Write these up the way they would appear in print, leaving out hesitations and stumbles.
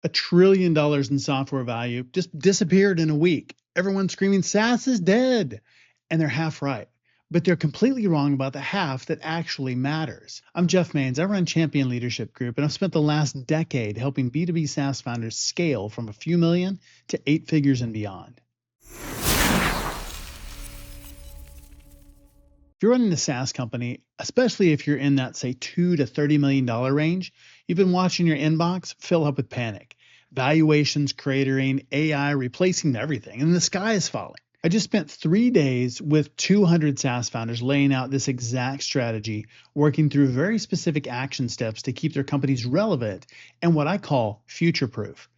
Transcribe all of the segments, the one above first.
$1 trillion in software value just disappeared in a week. Everyone's screaming, SaaS is dead. And they're half right. But they're completely wrong about the half that actually matters. I'm Jeff Maines. I run Champion Leadership Group, and I've spent the last decade helping B2B SaaS founders scale from a few million to 8 figures and beyond. If you're running a SaaS company, especially if you're in that, say, $2 to $30 million range, you've been watching your inbox fill up with panic. Valuations cratering, AI replacing everything, and the sky is falling. I just spent 3 days with 200 SaaS founders laying out this exact strategy, working through very specific action steps to keep their companies relevant and what I call future-proof.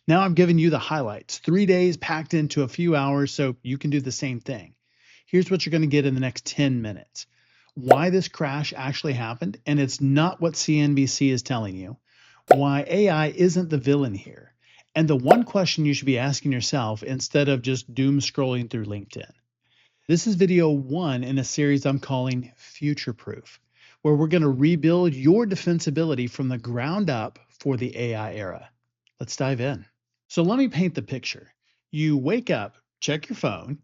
Now I'm giving you the highlights, 3 days packed into a few hours so you can do the same thing. Here's what you're going to get in the next 10 minutes. Why this crash actually happened, and it's not what CNBC is telling you. Why AI isn't the villain here. And the one question you should be asking yourself instead of just doom scrolling through LinkedIn. This is video 1 in a series I'm calling Futureproof, where we're going to rebuild your defensibility from the ground up for the AI era. Let's dive in. So let me paint the picture. You wake up, check your phone,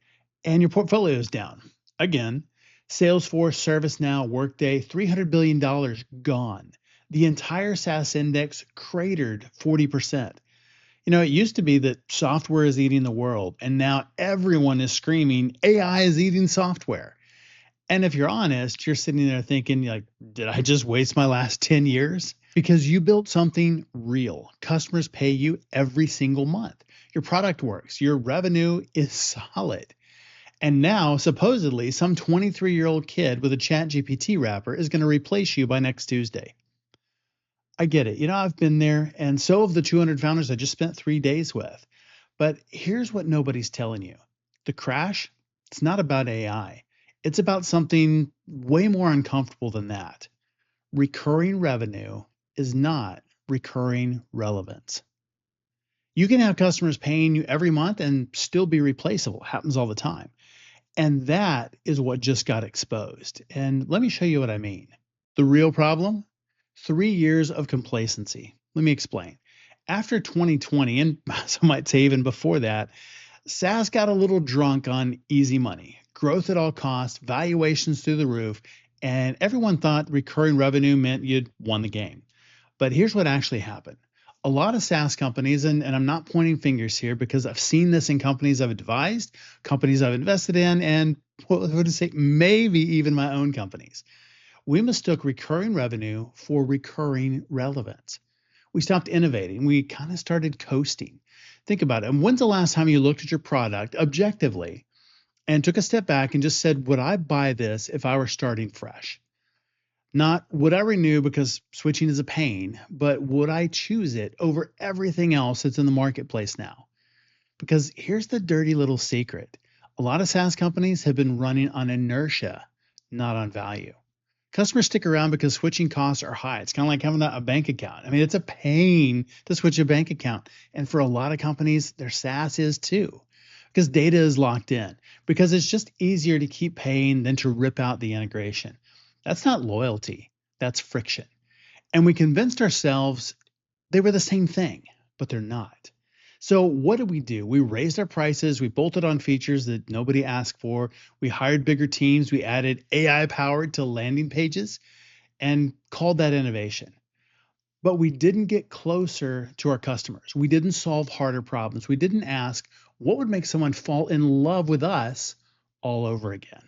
and your portfolio is down. Again, Salesforce, ServiceNow, Workday, $300 billion gone. The entire SaaS index cratered 40%. You know, it used to be that software is eating the world, and now everyone is screaming, AI is eating software. And if you're honest, you're sitting there thinking, like, did I just waste my last 10 years? Because you built something real. Customers pay you every single month. Your product works. Your revenue is solid. And now, supposedly, some 23-year-old kid with a ChatGPT wrapper is going to replace you by next Tuesday. I get it. You know, I've been there, and so have the 200 founders I just spent 3 days with. But here's what nobody's telling you. The crash, it's not about AI. It's about something way more uncomfortable than that. Recurring revenue is not recurring relevance. You can have customers paying you every month and still be replaceable. It happens all the time. And that is what just got exposed. And let me show you what I mean. The real problem? 3 years of complacency. Let me explain. After 2020, and some might say even before that, SaaS got a little drunk on easy money, growth at all costs, valuations through the roof, and everyone thought recurring revenue meant you'd won the game. But here's what actually happened. A lot of SaaS companies, and I'm not pointing fingers here because I've seen this in companies I've advised, companies I've invested in, and what would I say, maybe even my own companies. We mistook recurring revenue for recurring relevance. We stopped innovating. We kind of started coasting. Think about it. And when's the last time you looked at your product objectively and took a step back and just said, would I buy this if I were starting fresh? Not would I renew because switching is a pain, but would I choose it over everything else that's in the marketplace now? Because here's the dirty little secret. A lot of SaaS companies have been running on inertia, not on value. Customers stick around because switching costs are high. It's kind of like having a bank account. I mean, it's a pain to switch a bank account. And for a lot of companies, their SaaS is too, because data is locked in, because it's just easier to keep paying than to rip out the integration. That's not loyalty, that's friction. And we convinced ourselves they were the same thing, but they're not. So what did we do? We raised our prices, we bolted on features that nobody asked for, we hired bigger teams, we added AI powered to landing pages and called that innovation. But we didn't get closer to our customers. We didn't solve harder problems. We didn't ask what would make someone fall in love with us all over again.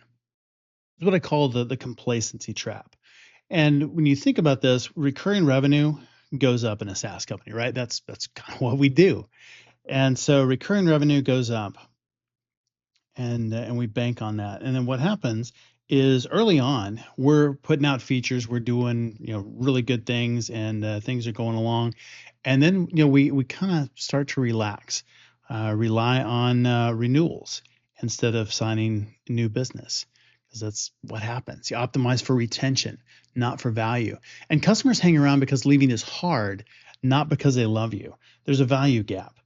It's what I call the complacency trap. And when you think about this, recurring revenue goes up in a SaaS company, right? That's kind of what we do. And so recurring revenue goes up, and we bank on that. And then what happens is early on, we're putting out features, we're doing really good things, and things are going along. And then we kind of start to relax, rely on renewals instead of signing new business. Because that's what happens. You optimize for retention, not for value. And customers hang around because leaving is hard, not because they love you. There's a value gap.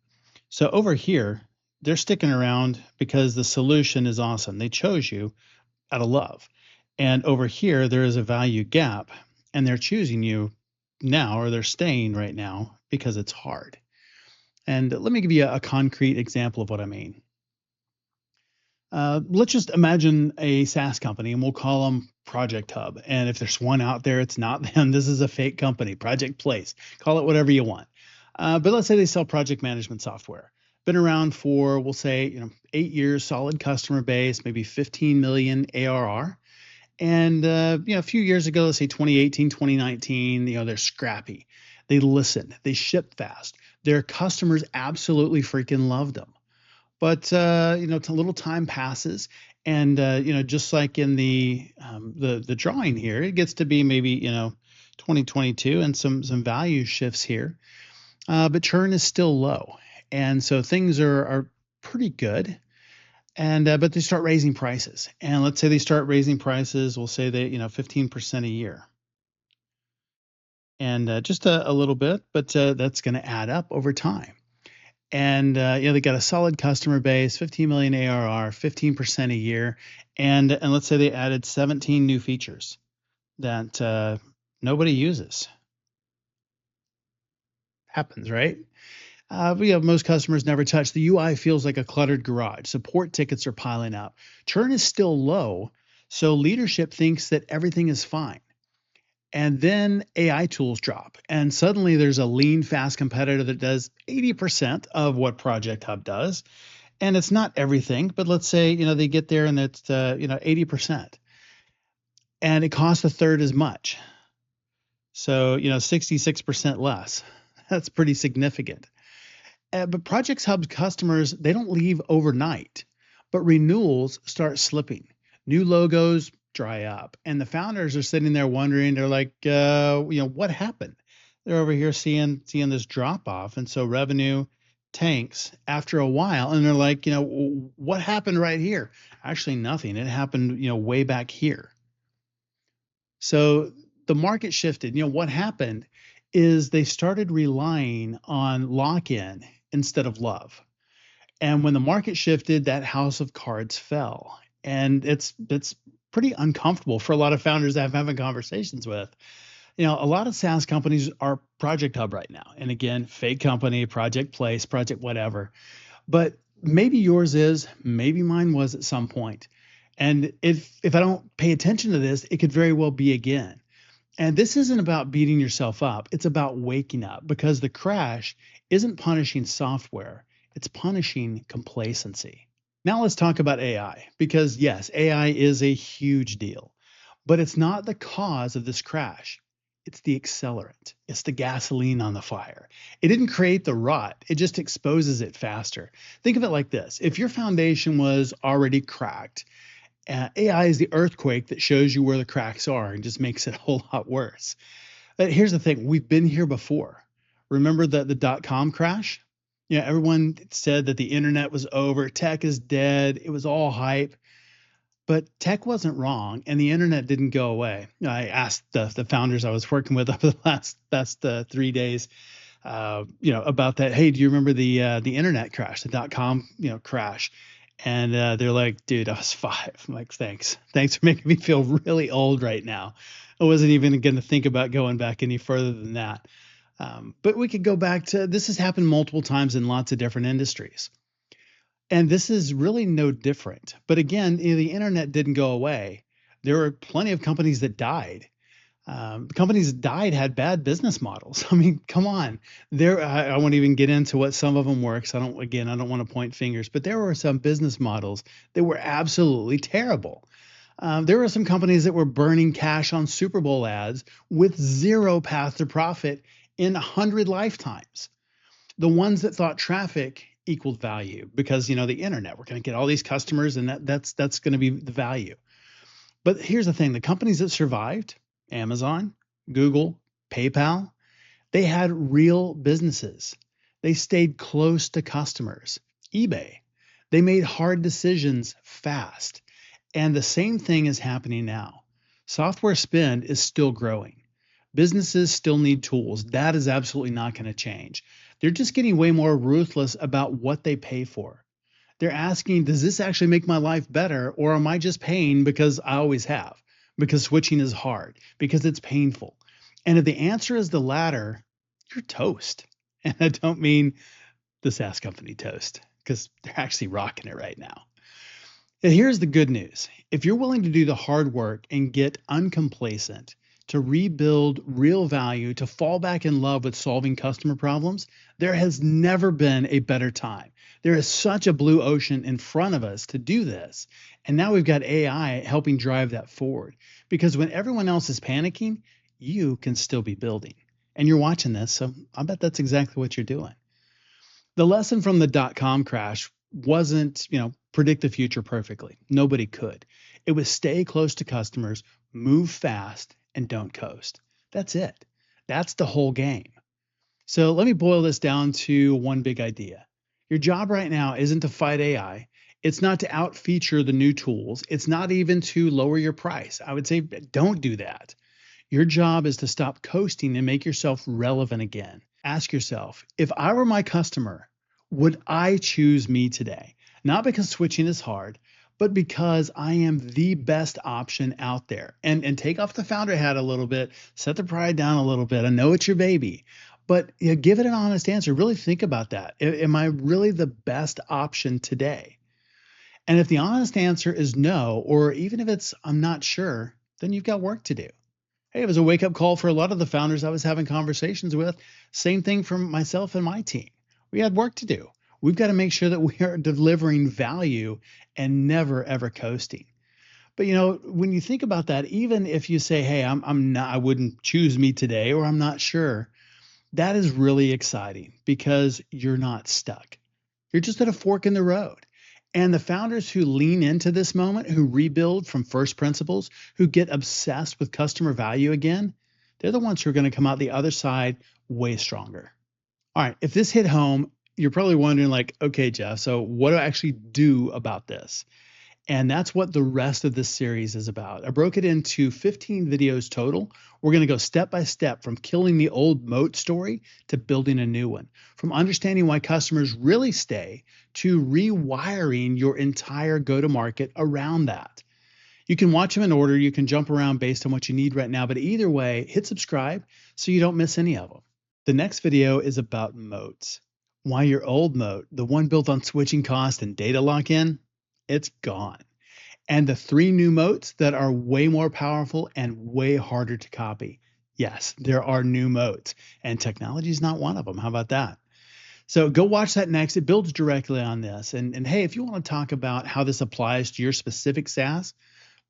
So over here, they're sticking around because the solution is awesome. They chose you out of love. And over here, there is a value gap, and they're choosing you now, or they're staying right now because it's hard. And let me give you a concrete example of what I mean. Let's just imagine a SaaS company, and we'll call them Project Hub. And if there's one out there, it's not them. This is a fake company, Project Place. Call it whatever you want. But let's say they sell project management software. Been around for, we'll say, 8 years, solid customer base, maybe 15 million ARR. And a few years ago, let's say 2018, 2019, they're scrappy. They listen. They ship fast. Their customers absolutely freaking love them. But a little time passes, and just like in the drawing here, it gets to be maybe 2022, and some value shifts here, but churn is still low, and so things are pretty good, and but they start raising prices, and let's say they start raising prices. We'll say they 15% a year, and just a little bit, but that's going to add up over time. And they got a solid customer base, 15 million ARR, 15% a year, and let's say they added 17 new features that nobody uses. Happens, right? Most customers never touch. The UI feels like a cluttered garage. Support tickets are piling up. Churn is still low, so leadership thinks that everything is fine. And then AI tools drop, and suddenly there's a lean, fast competitor that does 80% of what Project Hub does. And it's not everything, but let's say, they get there and it's, 80%, and it costs a third as much. So, 66% less. That's pretty significant. But Project Hub's customers, they don't leave overnight, but renewals start slipping. New logos dry up, and the founders are sitting there wondering. They're like, what happened? They're over here seeing this drop off, and so revenue tanks after a while, and they're like, what happened right here? Actually, nothing. It happened, way back here. So the market shifted. What happened is they started relying on lock-in instead of love. And when the market shifted, that house of cards fell. And it's pretty uncomfortable for a lot of founders that I'm having conversations with. A lot of SaaS companies are Project Hub right now. And again, fake company, Project Place, Project whatever. But maybe yours is, maybe mine was at some point. And if I don't pay attention to this, it could very well be again. And this isn't about beating yourself up. It's about waking up, because the crash isn't punishing software. It's punishing complacency. Now let's talk about AI, because yes, AI is a huge deal, but it's not the cause of this crash. It's the accelerant. It's the gasoline on the fire. It didn't create the rot. It just exposes it faster. Think of it like this. If your foundation was already cracked, AI is the earthquake that shows you where the cracks are and just makes it a whole lot worse. But here's the thing. We've been here before. Remember the dot-com crash? Everyone said that the internet was over. Tech is dead. It was all hype. But tech wasn't wrong, and the internet didn't go away. I asked the founders I was working with over the last 3 days, about that. Hey, do you remember the internet crash, the dot-com crash? And they're like, dude, I was 5. I'm like, thanks for making me feel really old right now. I wasn't even going to think about going back any further than that. But we could go back to, this has happened multiple times in lots of different industries. And this is really no different. But again, the internet didn't go away. There were plenty of companies that died. Companies that died had bad business models. I mean, come on. I won't even get into what some of them were, because I don't want to point fingers, but there were some business models that were absolutely terrible. There were some companies that were burning cash on Super Bowl ads with zero path to profit in 100 lifetimes. The ones that thought traffic equaled value, because the internet, we're going to get all these customers, and that's going to be the value. But here's the thing: the companies that survived, Amazon, Google, PayPal, they had real businesses. They stayed close to customers. eBay, they made hard decisions fast. And the same thing is happening now. Software spend is still growing. Businesses still need tools. That is absolutely not going to change. They're just getting way more ruthless about what they pay for. They're asking, does this actually make my life better, or am I just paying because I always have? Because switching is hard, because it's painful. And if the answer is the latter, you're toast. And I don't mean the SaaS company toast because they're actually rocking it right now. And here's the good news. If you're willing to do the hard work and get uncomplacent, to rebuild real value, to fall back in love with solving customer problems, there has never been a better time. There is such a blue ocean in front of us to do this. And now we've got AI helping drive that forward. Because when everyone else is panicking, you can still be building. And you're watching this, so I bet that's exactly what you're doing. The lesson from the dot-com crash wasn't, predict the future perfectly. Nobody could. It was stay close to customers, move fast, and don't coast. That's it. That's the whole game. So let me boil this down to one big idea. Your job right now isn't to fight AI. It's not to out-feature the new tools. It's not even to lower your price. I would say don't do that. Your job is to stop coasting and make yourself relevant again. Ask yourself, if I were my customer, would I choose me today? Not because switching is hard, but because I am the best option out there. And take off the founder hat a little bit, set the pride down a little bit. I know it's your baby, but give it an honest answer. Really think about that. Am I really the best option today? And if the honest answer is no, or even if it's I'm not sure, then you've got work to do. Hey, it was a wake-up call for a lot of the founders I was having conversations with. Same thing from myself and my team. We had work to do. We've got to make sure that we are delivering value and never, ever coasting. But when you think about that, even if you say, hey, I'm not, I wouldn't choose me today, or I'm not sure, that is really exciting because you're not stuck. You're just at a fork in the road. And the founders who lean into this moment, who rebuild from first principles, who get obsessed with customer value again, they're the ones who are going to come out the other side way stronger. All right, if this hit home, you're probably wondering okay, Jeff, so what do I actually do about this? And that's what the rest of this series is about. I broke it into 15 videos total. We're going to go step by step from killing the old moat story to building a new one, from understanding why customers really stay to rewiring your entire go-to-market around that. You can watch them in order. You can jump around based on what you need right now, but either way, hit subscribe so you don't miss any of them. The next video is about moats. Why your old moat, the one built on switching cost and data lock-in, it's gone. And the 3 new moats that are way more powerful and way harder to copy. Yes, there are new moats, and technology is not one of them. How about that? So go watch that next. It builds directly on this. And hey, if you want to talk about how this applies to your specific SaaS,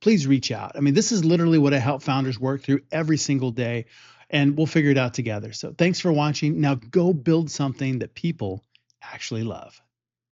please reach out. I mean, this is literally what I help founders work through every single day, and we'll figure it out together. So thanks for watching. Now go build something that people actually love.